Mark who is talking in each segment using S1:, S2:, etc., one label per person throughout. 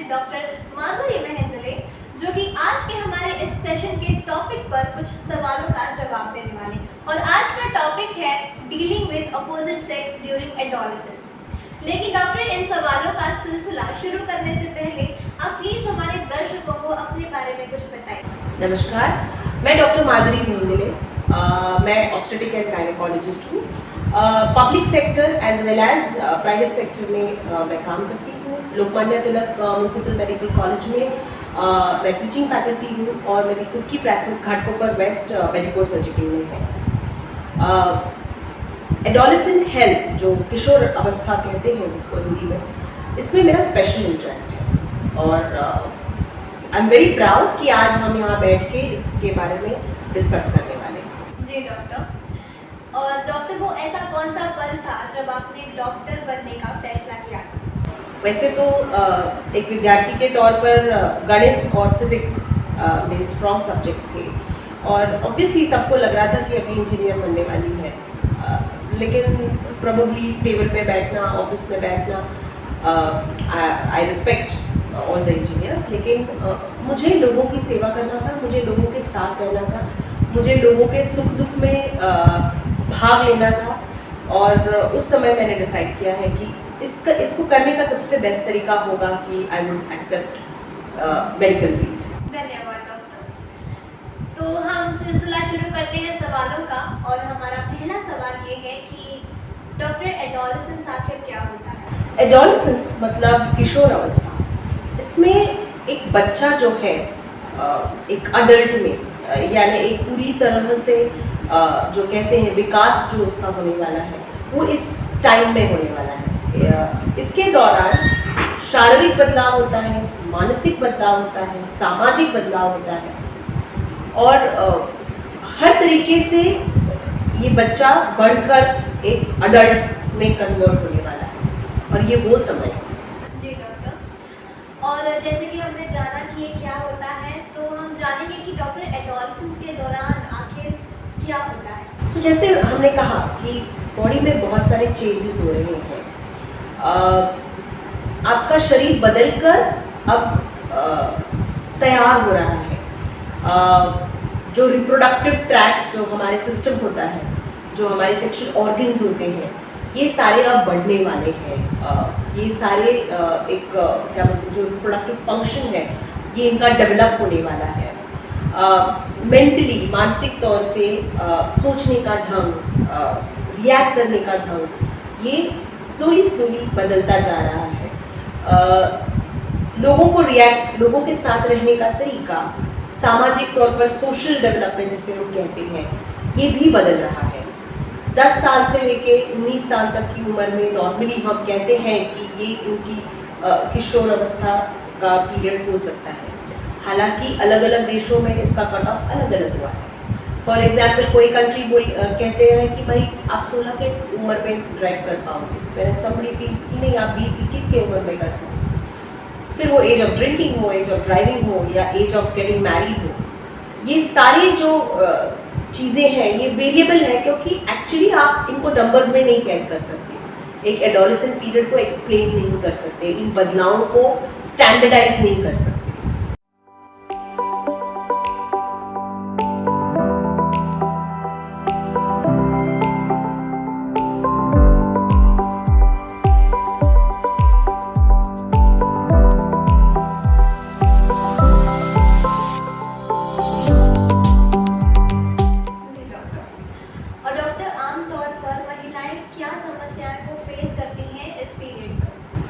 S1: Doctor Madhuri मेहंदले, जो कि आज के हमारे इस सेशन के टॉपिक पर कुछ सवालों का जवाब देने वाले हैं। और आज का टॉपिक है dealing with opposite sex during adolescence. लेकिन डॉक्टर, इन सवालों का सिलसिला शुरू करने से पहले आप प्लीज हमारे दर्शकों को अपने बारे में कुछ बताइए।
S2: नमस्कार, मैं डॉक्टर माधुरी मेहंदले, मैं ऑब्स्टेट्रिक एंड गायनेकोलॉजिस्ट हूँ। Public sector as well as private sector में मैं काम करती हूँ। Lokmanya Tilak municipal medical college में मैं टीचिंग फैकल्टी हूँ और मेरी खुद की practice Ghatkopar west medico surgical में है। एडोलेसेंट हेल्थ, जो किशोर अवस्था कहते हैं जिसको हिंदी में, इसमें मेरा स्पेशल इंटरेस्ट है और आई एम वेरी प्राउड कि आज हम यहाँ बैठ के इसके बारे में डिस्कस करने वाले हैं।
S1: जी डॉक्टर। और डॉक्टर, वो ऐसा कौन सा पल था जब आपने डॉक्टर बनने का फैसला किया था?
S2: वैसे तो एक विद्यार्थी के तौर पर गणित और फिजिक्स मेरे स्ट्रॉन्ग सब्जेक्ट्स थे और ऑब्वियसली सबको लग रहा था कि अभी इंजीनियर बनने वाली है, लेकिन प्रोबेबली टेबल पे बैठना, ऑफिस में बैठना, I respect all the engineers, लेकिन मुझे लोगों की सेवा करना था, मुझे लोगों के साथ रहना था, मुझे लोगों के सुख दुख में भाग लेना था। और उस समय मैंने डिसाइड किया है कि इसको करने का सबसे बेस्ट तरीका होगा कि I would accept medical field.
S1: धन्यवाद डॉक्टर। तो हम सिलसिला शुरू करते हैं सवालों का और हमारा पहला सवाल ये है कि डॉक्टर, एडोलेसेंस आखिर क्या होता है?
S2: एडोलेसेंस मतलब किशोर अवस्था। इसमें एक बच्चा जो है एक अडल्ट में, यानी एक पूरी तरह से जो कहते हैं विकास जो उसका होने वाला है वो इस टाइम में होने वाला है। इसके दौरान शारीरिक बदलाव होता है, मानसिक बदलाव होता है, सामाजिक बदलाव होता है और हर तरीके से ये बच्चा बढ़कर एक अडल्ट में कन्वर्ट होने वाला है और ये वो समय है।
S1: जी डॉक्टर। और जैसे कि हमने जाना कि ये क्या होता है, तो हम जानेंगे कि डॉक्टर, एडोलेसेंस के दौरान आखिर क्या होता है?
S2: तो जैसे हमने कहा कि बॉडी में बहुत सारे चेंजेस हो रहे हैं। आपका शरीर बदलकर अब तैयार हो रहा है। जो रिप्रोडक्टिव ट्रैक्ट, जो हमारे सिस्टम होता है, जो हमारे सेक्शुअल ऑर्गन्स होते हैं, ये सारे अब बढ़ने वाले हैं। ये सारे एक क्या बोलते हैं, जो रिप्रोडक्टिव फंक्शन है, ये इनका डेवलप होने वाला है। मेंटली, मानसिक तौर से सोचने का ढंग, रिएक्ट करने का ढंग, ये स्लोली बदलता जा रहा है। लोगों के साथ रहने का तरीका, सामाजिक तौर पर सोशल डेवलपमेंट जिसे हम कहते हैं, ये भी बदल रहा है। 10 साल से लेके 19 साल तक की उम्र में नॉर्मली हम कहते हैं कि ये इनकी किशोर अवस्था का पीरियड हो सकता है। हालांकि अलग अलग देशों में इसका कट ऑफ अलग अलग हुआ है। फॉर एग्जाम्पल, कोई कंट्री कहते हैं कि भाई आप 16 के उम्र में ड्राइव कर पाओगे, फिर समबडी फील्स की नहीं, आप 20-21 के उम्र में कर सकते। फिर वो एज ऑफ ड्रिंकिंग हो, एज ऑफ ड्राइविंग हो या एज ऑफ गेटिंग मैरिड हो, ये सारे जो चीज़ें हैं ये वेरिएबल है, क्योंकि एक्चुअली आप इनको नंबर्स में नहीं कैद कर सकते। एक एडोलेसेंट पीरियड को एक्सप्लेन नहीं कर सकते, इन बदलावों को स्टैंडर्डाइज नहीं कर सकते।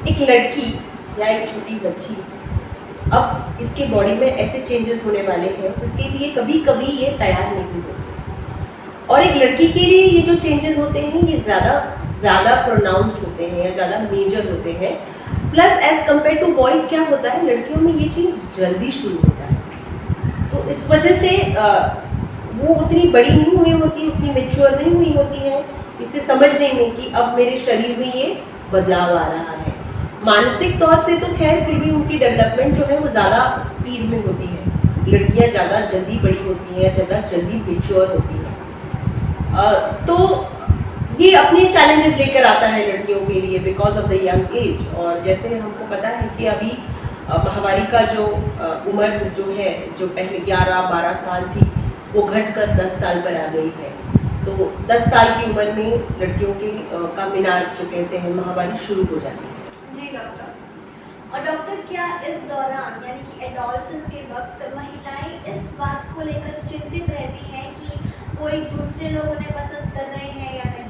S2: एक लड़की या एक छोटी बच्ची, अब इसके बॉडी में ऐसे चेंजेस होने वाले हैं जिसके लिए कभी कभी ये तैयार नहीं होती। और एक लड़की के लिए ये जो चेंजेस होते हैं ये ज़्यादा प्रोनाउंस्ड होते हैं या ज़्यादा मेजर होते हैं। Plus as compare to boys क्या होता है, लड़कियों में ये चेंज जल्दी शुरू होता है। तो इस वजह से वो उतनी बड़ी नहीं हुई होती, उतनी मेच्योर नहीं हुई होती है इसे समझने में कि अब मेरे शरीर में ये बदलाव आ रहा है। मानसिक तौर से तो खैर फिर भी उनकी डेवलपमेंट जो है वो ज़्यादा स्पीड में होती है। लड़कियां ज़्यादा जल्दी बड़ी होती हैं, ज़्यादा जल्दी मेच्योर होती हैं। तो ये अपने चैलेंजेस लेकर आता है लड़कियों के लिए because of the young age. और जैसे हमको पता है कि अभी माहवारी का जो उम्र जो है, जो पहले 11-12 साल थी, वो घटकर 10 साल पर आ गई है। तो 10 साल की उम्र में लड़कियों के का मीनार जो कहते हैं, माहवारी शुरू हो जाती है।
S1: जी डॉक्टर। और डॉक्टर, क्या इस दौरान यानी कि एडोलसेंस के वक्त महिलाएं इस बात को लेकर चिंतित रहती हैं कि कोई दूसरे लोग उन्हें पसंद कर रहे हैं या नहीं?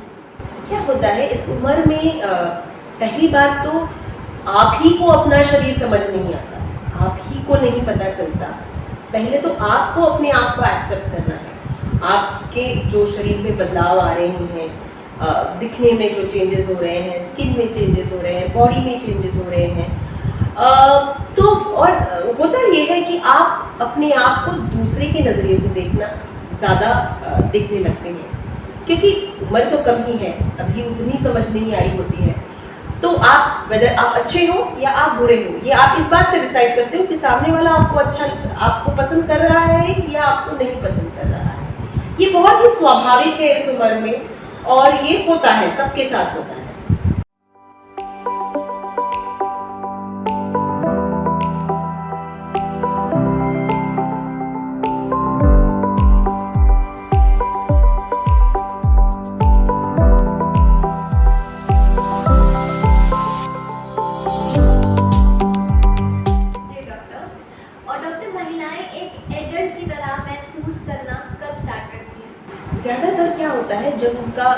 S2: क्या होता है इस उम्र में, पहली बात तो आप ही को अपना शरीर समझ नहीं आता, आप ही को नहीं पता चलता। पहले तो आपको अपने आप को एक्सेप्ट करना है। आपके जो शरीर में बदलाव आ रहे हैं, दिखने में जो चेंजेस हो रहे हैं, स्किन में चेंजेस हो रहे हैं, बॉडी में चेंजेस हो रहे हैं, तो और होता ये है कि आप अपने आप को दूसरे के नज़रिए से देखना ज़्यादा देखने लगते हैं, क्योंकि उम्र तो कम ही है, अभी उतनी समझ नहीं आई होती है। तो आप वेदर आप अच्छे हो या आप बुरे हो, ये आप इस बात से डिसाइड करते हो कि सामने वाला आपको पसंद कर रहा है या आपको नहीं पसंद कर रहा है। ये बहुत ही स्वाभाविक है इस उम्र में, और ये होता है, सबके साथ होता है। ज़्यादातर क्या होता है, जब उनका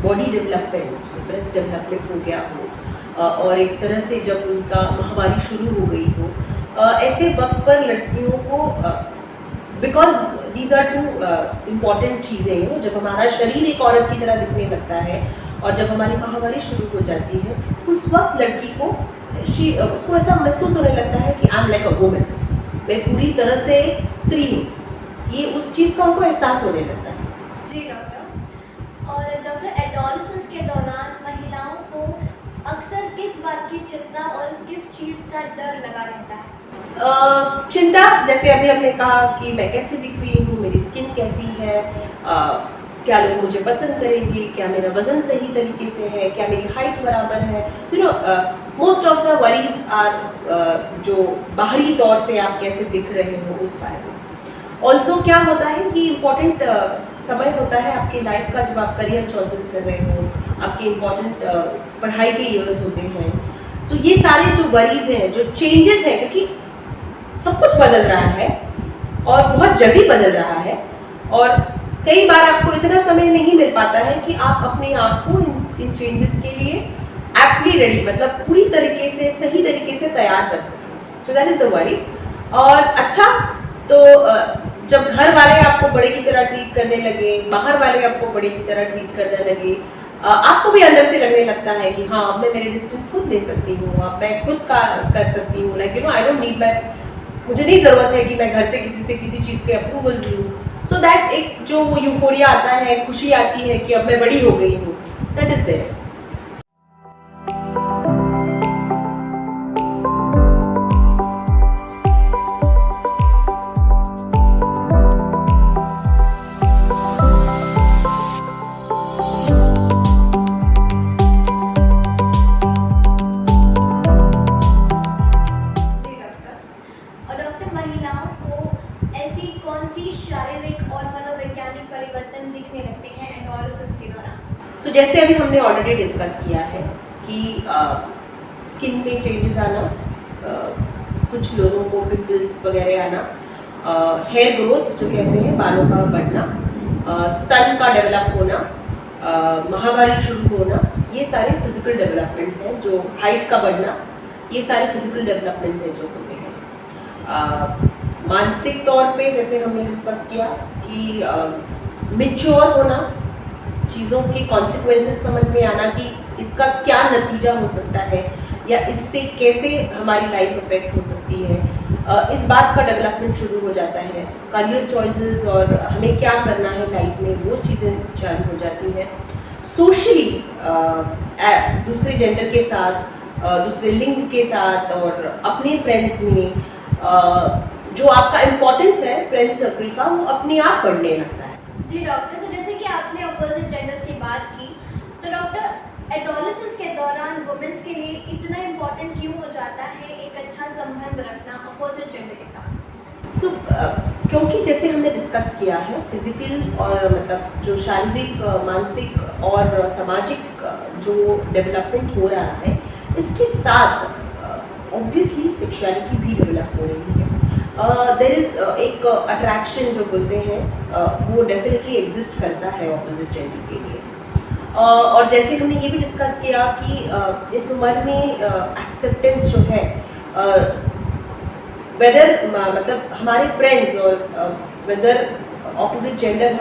S2: बॉडी डेवलपमेंट, ब्रेस्ट डेवलपमेंट हो गया हो, और एक तरह से जब उनका माहवारी शुरू हो गई हो, ऐसे वक्त पर लड़कियों को, because these are too important चीज़ें हैं, जब हमारा शरीर एक औरत की तरह दिखने लगता है और जब हमारी माहवारी शुरू हो जाती है, उस वक्त लड़की को उसको ऐसा महसूस होने लगता है कि I am like a woman, मैं पूरी तरह से स्त्री हूँ। ये उस चीज़ का उनको एहसास होने लगता है।
S1: जी डॉक्टर। और डॉक्टर, एडोलसेंस के दौरान महिलाओं को अक्सर किस बात की चिंता और किस चीज़ का डर लगा रहता है?
S2: चिंता, जैसे अभी हमने कहा कि मैं कैसे दिख रही हूँ, मेरी स्किन कैसी है, क्या लोग मुझे पसंद करेंगे, क्या मेरा वज़न सही तरीके से है, क्या मेरी हाइट बराबर है। Most of the worries are जो बाहरी तौर से आप कैसे दिख रहे हो उस बारे में। ऑल्सो क्या होता है कि इम्पॉर्टेंट समय होता है आपकी लाइफ का, जब आप करियर चॉइसेस कर रहे हो, आपके इम्पॉर्टेंट पढ़ाई के ईयर्स होते हैं। तो ये सारे जो वरीज हैं, जो चेंजेस हैं, क्योंकि सब कुछ बदल रहा है और बहुत जल्दी बदल रहा है, और कई बार आपको इतना समय नहीं मिल पाता है कि आप अपने आप को इन चेंजेस के लिए एप्टली रेडी, मतलब पूरी तरीके से, सही तरीके से तैयार कर सकें। So that is the worry. और अच्छा, तो जब घर वाले आपको बड़े की तरह ट्रीट करने लगे, बाहर वाले आपको बड़े की तरह ट्रीट करने लगे, आपको भी अंदर से लगने लगता है कि हाँ, अब मैं मेरे डिस्टेंस खुद ले सकती हूँ, अब मैं खुद का कर सकती हूँ, लाइक आई डोंट नीड मुझे नहीं ज़रूरत है कि मैं घर से किसी चीज़ के अप्रूवल्स लूँ। सो दैट एक जो वो यूफोरिया आता है, खुशी आती है कि अब मैं बड़ी हो गई हूँ, दैट इज़ देयर। तो जैसे अभी हमने ऑलरेडी डिस्कस किया है कि स्किन में चेंजेस आना, कुछ लोगों को पिंपल्स वगैरह आना, हेयर ग्रोथ जो कहते हैं, बालों का बढ़ना, स्तन का डेवलप होना, माहवारी शुरू होना, ये सारे फिजिकल डेवलपमेंट्स हैं। जो हाइट का बढ़ना, ये सारे फिजिकल डेवलपमेंट्स हैं जो होते हैं। मानसिक तौर पे जैसे हमने डिस्कस किया कि मैच्योर होना, चीज़ों के कॉन्सिक्वेंसेस समझ में आना कि इसका क्या नतीजा हो सकता है या इससे कैसे हमारी लाइफ अफेक्ट हो सकती है, इस बात का डेवलपमेंट शुरू हो जाता है। करियर चॉइसेस और हमें क्या करना है लाइफ में, वो चीज़ें चालू हो जाती हैं। सोशली दूसरे जेंडर के साथ, दूसरे लिंग के साथ और अपने फ्रेंड्स में जो आपका इम्पोर्टेंस है फ्रेंड सर्कल का, वो अपने आप बढ़ने लगता है।
S1: जी डॉक्टर, तो जैसे कि आपने अपोजिट जेंडर्स की बात की, तो डॉक्टर एडोलेसेंस के दौरान वुमेन्स के लिए इतना इम्पोर्टेंट क्यों हो जाता है एक अच्छा संभल संबंध रखना अपोजिट जेंडर के साथ?
S2: तो क्योंकि जैसे हमने डिस्कस किया है, फिजिकल और मतलब जो शारीरिक, मानसिक और सामाजिक जो डेवलपमेंट हो रहा है, इसके साथ ऑब्वियसली सेक्सुअलिटी भी डेवलप हो रही है। देयर इज़ एक अट्रैक्शन जो बोलते हैं, वो डेफिनेटली एग्जिस्ट करता है ऑपोजिट जेंडर के लिए। और जैसे हमने ये भी डिस्कस किया कि इस उम्र में एक्सेप्टेंस जो है, वेदर मतलब हमारे फ्रेंड्स और वेदर ऑपोजिट जेंडर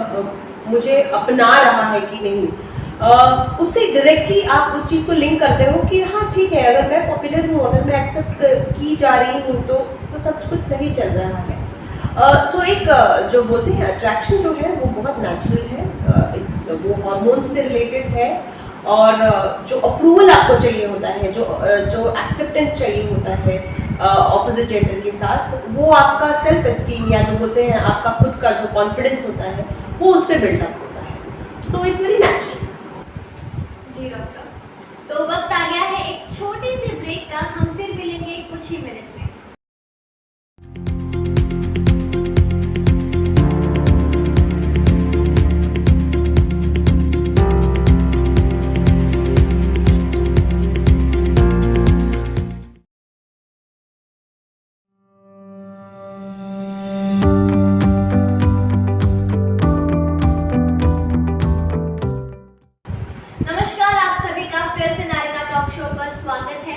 S2: मुझे अपना रहा है कि नहीं, उससे डायरेक्टली आप उस चीज़ को लिंक करते हो कि हाँ ठीक है, अगर मैं पॉपुलर हूँ, अगर मैं एक्सेप्ट की जा रही हूँ तो सब कुछ सही चल रहा है। तो एक जो बोलते हैं अट्रैक्शन जो है वो बहुत नेचुरल है, वो हार्मोन से रिलेटेड है, और जो अप्रूवल आपको चाहिए होता है, जो एक्सेप्टेंस चाहिए होता है ऑपोजिट जेंडर के साथ, वो आपका सेल्फ एस्टीम या जो बोलते हैं आपका खुद का जो कॉन्फिडेंस होता है वो उससे बिल्डअप होता है। So it's very natural.
S1: जी डॉक्टर, तो वक्त आ गया है एक छोटी सी ब्रेक का। हम फिर मिलेंगे कुछ ही मिनट्स में। नमस्कार, आप सभी का फिर से नारिका टॉक शो पर स्वागत है।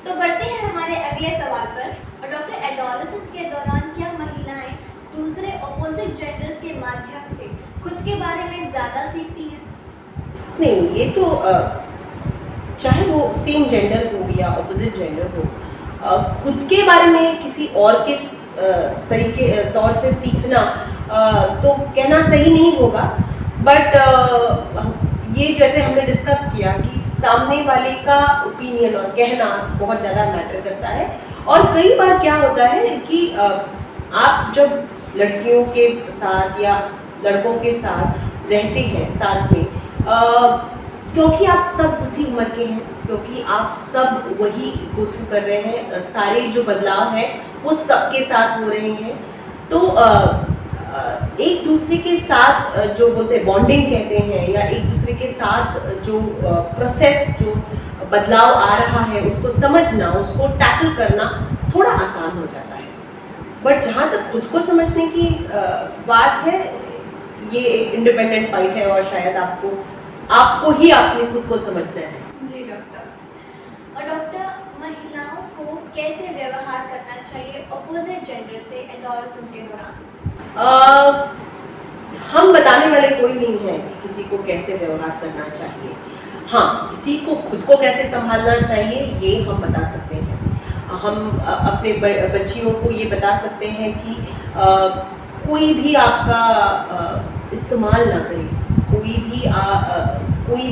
S1: तो बढ़ते हैं हमारे अगले सवाल पर। और डॉक्टर, एडोलेसेंस के दौरान क्या महिलाएं दूसरे ऑपोजिट जेंडर्स के माध्यम से खुद के बारे में ज़्यादा सीखती हैं?
S2: नहीं, ये तो चाहे वो सेम जेंडर हो या ऑपोजिट जेंडर हो, खुद के बारे में किसी और के तौर से सीखना तो कहना सही नहीं होगा। बट ये जैसे हमने डिस्कस किया कि सामने वाले का ओपिनियन और कहना बहुत ज़्यादा मैटर करता है। और कई बार क्या होता है कि आप जब लड़कियों के साथ या लड़कों के साथ रहते हैं साथ में, क्योंकि आप सब उसी उम्र के हैं, क्योंकि आप सब वही गो थ्रू कर रहे हैं, सारे जो बदलाव हैं वो सबके साथ हो रहे हैं, तो एक दूसरे के साथ जो बोलते हैं बॉन्डिंग कहते हैं, या एक दूसरे के साथ जो प्रोसेस, जो बदलाव आ रहा है उसको समझना, उसको टैकल करना थोड़ा आसान हो जाता है। बट जहाँ तक खुद को समझने की बात है, ये एक इंडिपेंडेंट फाइट है, और शायद आपको ही अपने खुद को समझना है।
S1: जी डॉक्टर। और डॉक्टर, महिलाओं को कैसे व्यवहार करना चाहिए ऑपोजिट जेंडर से एडोलेसेंस के दौरान?
S2: हम बताने वाले कोई नहीं है कि किसी को कैसे व्यवहार करना चाहिए। हाँ, किसी को खुद को कैसे संभालना चाहिए ये हम बता सकते हैं। हम अपने बच्चियों को ये बता सकते हैं कि कोई भी आपका इस्तेमाल ना करे, कोई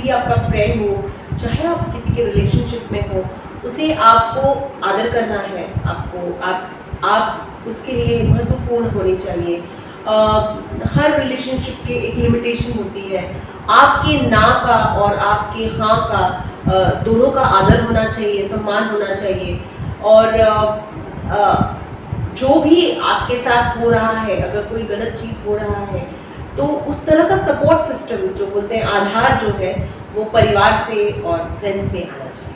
S2: भी आपका फ्रेंड हो, चाहे आप किसी के रिलेशनशिप में हो, उसे आपको आदर करना है, आप उसके लिए महत्वपूर्ण होने चाहिए। हर रिलेशनशिप के एक लिमिटेशन होती है। आपके ना का और आपके हाँ का दोनों का आदर होना चाहिए, सम्मान होना चाहिए। और जो भी आपके साथ हो रहा है, अगर कोई गलत चीज़ हो रहा है तो उस तरह का सपोर्ट सिस्टम जो बोलते हैं आधार जो है वो परिवार से और फ्रेंड्स से आना चाहिए।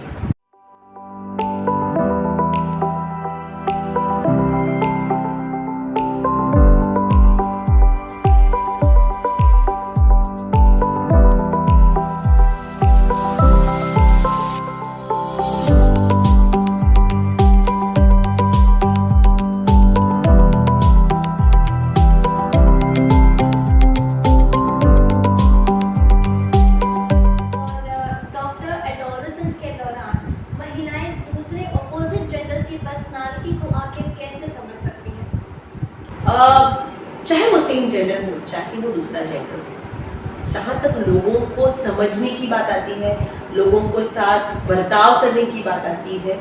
S2: चाहे वो सेम जेंडर हो, चाहे वो दूसरा जेंडर हो, जहाँ तक लोगों को समझने की बात आती है, लोगों को साथ बर्ताव करने की बात आती है,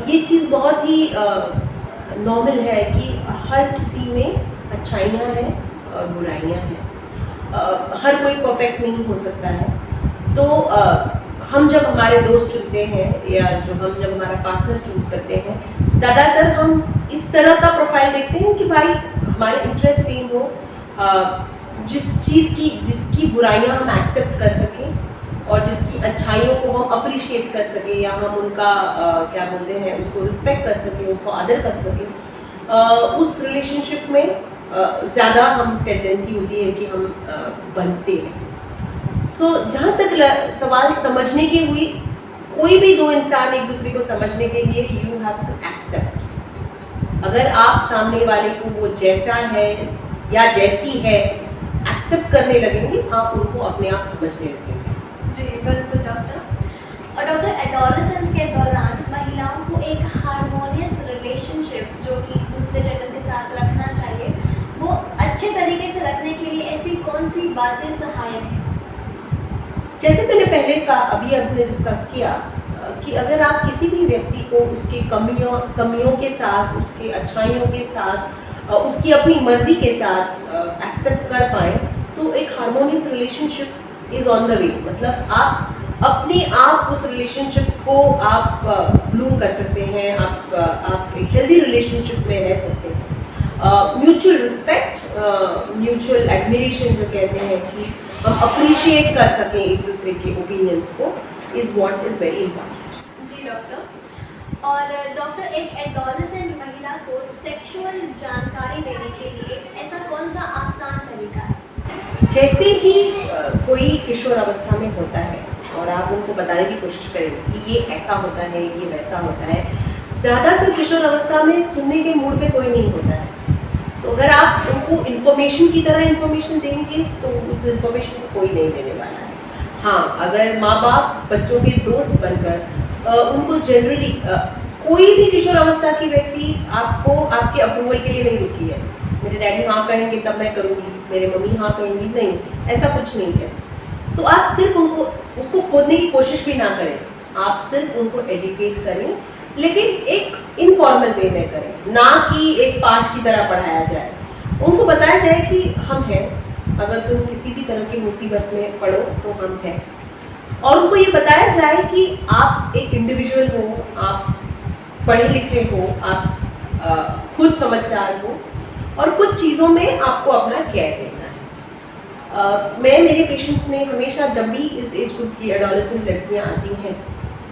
S2: ये चीज़ बहुत ही नॉर्मल है कि हर किसी में अच्छाइयाँ हैं और बुराइयाँ हैं। हर कोई परफेक्ट नहीं हो सकता है। तो हम जब हमारे दोस्त चुनते हैं या जब हमारा पार्टनर चूज़ करते हैं, ज़्यादातर हम इस तरह का प्रोफाइल देखते हैं कि भाई हमारे इंटरेस्ट सेम हो, जिसकी बुराइयां हम एक्सेप्ट कर सकें और जिसकी अच्छाइयों को हम अप्रिशिएट कर सकें, या हम उनका क्या बोलते हैं उसको रिस्पेक्ट कर सकें, उसको आदर कर सकें। उस रिलेशनशिप में ज़्यादा हम टेंडेंसी होती है कि हम बनते हैं। सो जहाँ तक सवाल समझने की हुई, कोई भी दो इंसान एक दूसरे को समझने के लिए यू हैव टू एक्सेप्ट। अगर आप सामने वाले को वो जैसा है या जैसी है एक्सेप्ट करने लगेंगे, आप उनको अपने आप समझने लगेंगे।
S1: जी बिल्कुल डॉक्टर। और डॉक्टर, एडोलेसेंस के दौरान महिलाओं को एक हार्मोनियस रिलेशनशिप जो कि दूसरे जेंडर के साथ रखना चाहिए, वो अच्छे तरीके से रखने के लिए ऐसी कौन सी बातें सहायक हैं?
S2: जैसे मैंने पहले कहा, अभी हमने डिस्कस किया कि अगर आप किसी भी व्यक्ति को उसकी कमियों के साथ, उसके अच्छाइयों के साथ, उसकी अपनी मर्जी के साथ एक्सेप्ट कर पाए, तो एक harmonious relationship is on the way. मतलब आप अपने आप उस रिलेशनशिप को आप ब्लूम कर सकते हैं, आप एक हेल्दी रिलेशनशिप में रह सकते हैं। म्यूचुअल रिस्पेक्ट, म्यूचुअल एडमिरेशन जो कहते हैं कि हम अप्रिशिएट कर सकें एक दूसरे के ओपिनियंस को, is what is very important.
S1: जी डॉक्टर। और डॉक्टर, एक एडोलेसेंट महिला को सेक्सुअल जानकारी देने के लिए ऐसा कौन सा आसान तरीका है?
S2: जैसे ही कोई किशोर अवस्था में होता है और आप उनको बताने की कोशिश करेंगे कि ये ऐसा होता है, ये वैसा होता है, ज़्यादातर किशोर अवस्था में सुनने के मूड पे कोई नहीं होता है। तो अगर आप उनको इन्फॉर्मेशन की तरह इन्फॉर्मेशन देंगे तो उस इन्फॉर्मेशन को कोई नहीं देने वाला है। हाँ, अगर माँ बाप बच्चों के दोस्त बनकर उनको जनरली कोई भी किशोर अवस्था की व्यक्ति आपको आपके अप्रूवल के लिए नहीं रुकी है, मेरे डैडी हाँ कहेंगे तब मैं करूँगी, मेरे मम्मी हाँ कहेंगी, नहीं, ऐसा कुछ नहीं है। तो आप सिर्फ उसको खोदने की कोशिश भी ना करें, आप सिर्फ उनको एडुकेट करें, लेकिन एक इनफॉर्मल वे में करें, ना कि एक पाठ की तरह पढ़ाया जाए। उनको बताया जाए कि हम हैं, अगर तुम किसी भी तरह की मुसीबत में पड़ो तो हम हैं, और उनको ये बताया जाए कि आप एक इंडिविजुअल हो, आप पढ़े लिखे हो, आप खुद समझदार हो, और कुछ चीज़ों में आपको अपना केयर लेना है। मैं मेरे पेशेंट्स में हमेशा, जब भी इस एज ग्रुप की एडोलेसेंट लड़कियां आती हैं,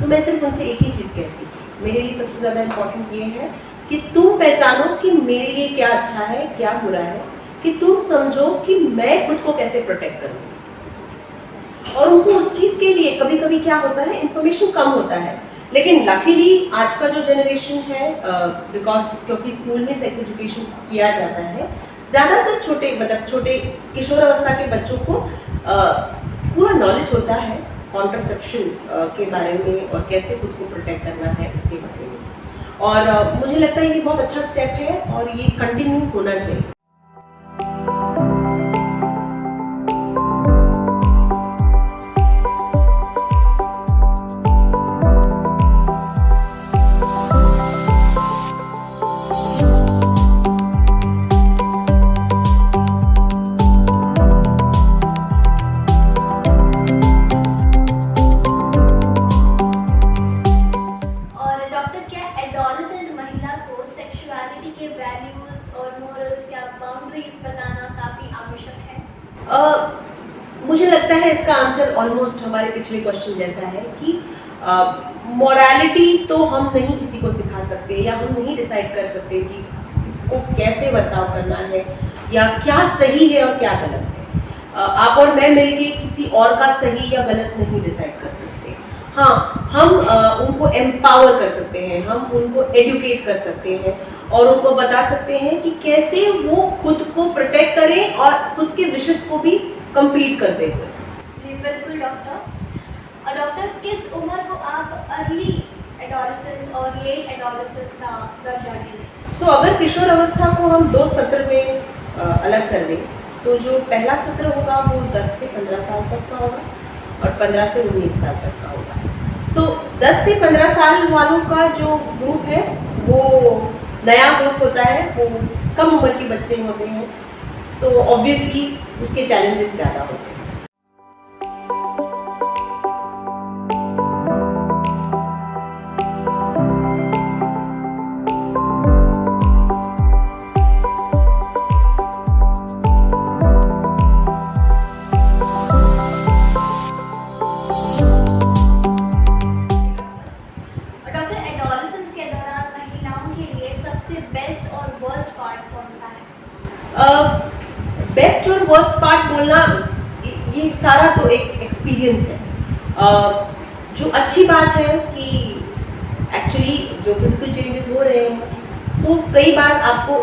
S2: तो मैं सिर्फ उनसे एक ही चीज़ कहती हूँ, मेरे लिए सबसे ज़्यादा इम्पोर्टेंट ये है कि तुम पहचानो कि मेरे लिए क्या अच्छा है, क्या बुरा है, कि तुम समझो कि मैं खुद को कैसे प्रोटेक्ट करूँगी। और उनको उस चीज़ के लिए कभी कभी क्या होता है, इन्फॉर्मेशन कम होता है, लेकिन लकीली आज का जो जनरेशन है, क्योंकि स्कूल में सेक्स एजुकेशन किया जाता है, ज़्यादातर छोटे किशोर अवस्था के बच्चों को पूरा नॉलेज होता है कॉन्ट्रासेप्शन के बारे में और कैसे खुद को प्रोटेक्ट करना है उसके बारे में। और मुझे लगता है ये बहुत अच्छा स्टेप है और ये कंटिन्यू होना चाहिए। मुझे लगता है इसका आंसर ऑलमोस्ट हमारे पिछले क्वेश्चन जैसा है कि मोरालिटी तो हम नहीं किसी को सिखा सकते, या हम नहीं डिसाइड कर सकते कि इसको कैसे बर्ताव करना है या क्या सही है और क्या गलत है। आप और मैं मिलके किसी और का सही या गलत नहीं डिसाइड कर सकते। हाँ, हम उनको एम्पावर कर सकते हैं, हम उनको एडुकेट कर सकते हैं और उनको बता सकते हैं कि कैसे वो खुद को प्रोटेक्ट करें और खुद के विशेष को भी कंप्लीट करते हुए।
S1: जी बिल्कुल डॉक्टर। और डॉक्टर, किस उम्र को आप अर्ली एडोलेसेंस और लेट एडोलेसेंस का दर्जा देंगे?
S2: अगर किशोर अवस्था को हम 2 सत्र में अलग कर दें, तो जो पहला सत्र होगा वो 10 से 15 साल तक का होगा और 15 से 19 साल तक का होगा। 10 से 15 साल वालों का जो ग्रुप है वो नया ग्रुप होता है, वो कम उम्र के बच्चे होते हैं, तो ऑब्वियसली उसके चैलेंजेस ज़्यादा होते हैं।
S1: सबसे बेस्ट और वर्स्ट पार्ट कौन सा है?
S2: बेस्ट और वर्स्ट पार्ट बोलना, ये सारा तो एक एक्सपीरियंस है। जो अच्छी बात है कि एक्चुअली जो फिजिकल चेंजेस हो रहे हैं तो कई बार आपको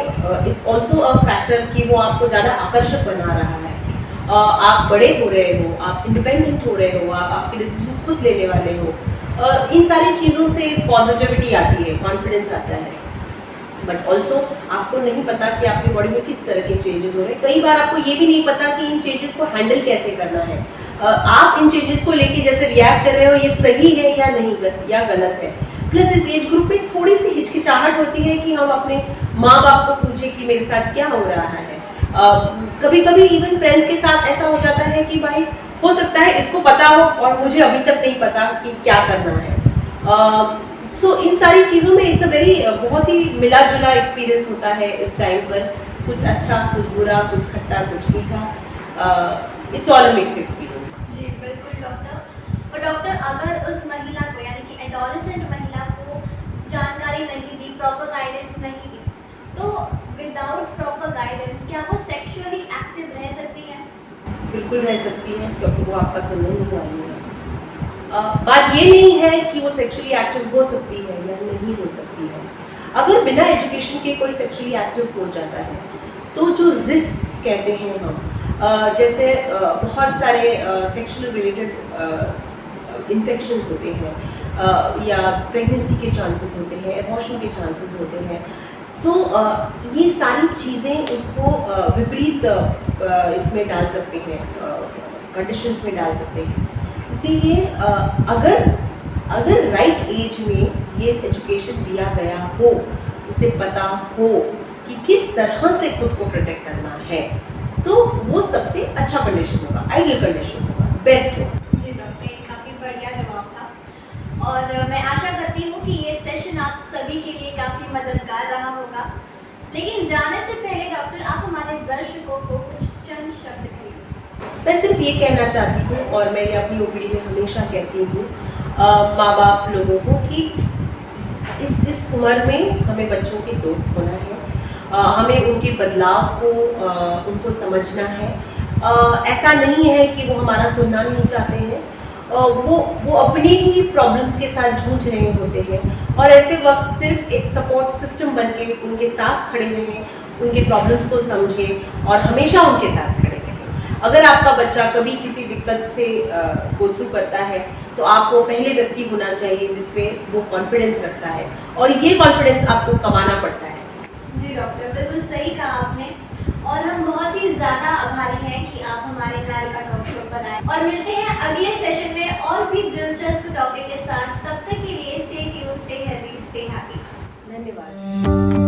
S2: इट्स ऑल्सो अ फैक्टर कि वो आपको ज़्यादा आकर्षक बना रहा है। आप बड़े हो रहे हो, आप इंडिपेंडेंट हो रहे हो, आप आपके डिसीजंस खुद लेने वाले हो। इन सारी चीज़ों से पॉजिटिविटी आती है, कॉन्फिडेंस आता है। बट ऑल्सो आपको नहीं पता कि आपकी बॉडी में किस तरह के चेंजेस हो रहे हैं। कई बार आपको ये भी नहीं पता कि इन चेंजेस को हैंडल कैसे करना है। आप इन चेंजेस को लेके जैसे रिएक्ट कर रहे हो, ये सही है या नहीं या गलत है। प्लस इस एज ग्रुप में थोड़ी सी हिचकिचाहट होती है कि हम अपने माँ बाप को पूछें कि मेरे साथ क्या हो रहा है। कभी कभी इवन फ्रेंड्स के साथ ऐसा हो जाता है कि भाई हो सकता है इसको पता हो और मुझे अभी तक नहीं पता कि क्या करना है। सो इन सारी चीज़ों में इट्स अ वेरी बहुत ही मिला जुला एक्सपीरियंस होता है इस टाइम पर। कुछ अच्छा, कुछ बुरा, कुछ खट्टा, कुछ मीठा। It's all a mixed experience.
S1: जी बिल्कुल डॉक्टर। और डॉक्टर, अगर उस महिला को यानी कि एडोलेसेंट महिला को जानकारी नहीं दी, प्रॉपर गाइडेंस नहीं दी, तो विदाउट प्रॉपर गाइडेंस क्या वो सेक्सुअली एक्टिव रह सकती है?
S2: बिल्कुल रह सकती है, क्योंकि वो आपका सुनने नहीं वाली है। बात ये नहीं है कि वो सेक्सुअली एक्टिव हो सकती है या नहीं हो सकती है। अगर बिना एजुकेशन के कोई सेक्सुअली एक्टिव हो जाता है तो जो रिस्क्स कहते हैं हम, जैसे बहुत सारे सेक्सुअल रिलेटेड इन्फेक्शंस होते हैं, या प्रेगनेंसी के चांसेस होते हैं, एबॉर्शन के चांसेस होते हैं। सो ये सारी चीज़ें उसको विपरीत इसमें डाल सकते हैं, कंडीशंस में डाल सकते हैं। इसीलिए अगर राइट एज में ये एजुकेशन दिया गया हो, उसे पता हो कि किस तरह से खुद को प्रोटेक्ट करना है, तो वो सबसे अच्छा कंडीशन होगा, आइडियल कंडीशन होगा, बेस्ट होगा।
S1: जी डॉक्टर, ये काफ़ी बढ़िया जवाब था और मैं आशा करती हूँ कि ये सेशन आप सभी के लिए काफ़ी मददगार रहा होगा। लेकिन जाने से पहले डॉक्टर, आप हमारे दर्शकों को कुछ चंद शब्द कहिए।
S2: मैं सिर्फ ये कहना चाहती हूँ, और मैं ये अपनी ओपीडी में हमेशा कहती हूँ माँ बाप लोगों को, कि इस उम्र में हमें बच्चों के दोस्त होना है। हमें उनके बदलाव को उनको समझना है। ऐसा नहीं है कि वो हमारा सुनना नहीं चाहते हैं, वो अपनी ही प्रॉब्लम्स के साथ जूझ रहे होते हैं, और ऐसे वक्त सिर्फ एक सपोर्ट सिस्टम बन के उनके साथ खड़े रहें, उनके प्रॉब्लम्स को समझें और हमेशा उनके साथ खड़े रहें। अगर आपका बच्चा कभी किसी दिक्कत से गो थ्रू करता है तो आपको पहले व्यक्ति होना चाहिए जिसपे वो कॉन्फिडेंस रखता है, और ये कॉन्फिडेंस आपको कमाना पड़ता है।
S1: जी डॉक्टर, बिल्कुल सही कहा आपने, और हम बहुत ही ज़्यादा आभारी हैं कि आप हमारे नारिका टॉक शो पर आए। और मिलते हैं अगले सेशन में और भी दिलचस्प टॉपिक के साथ। तब तक के लिए stay tuned, stay healthy, stay happy.
S2: धन्यवाद।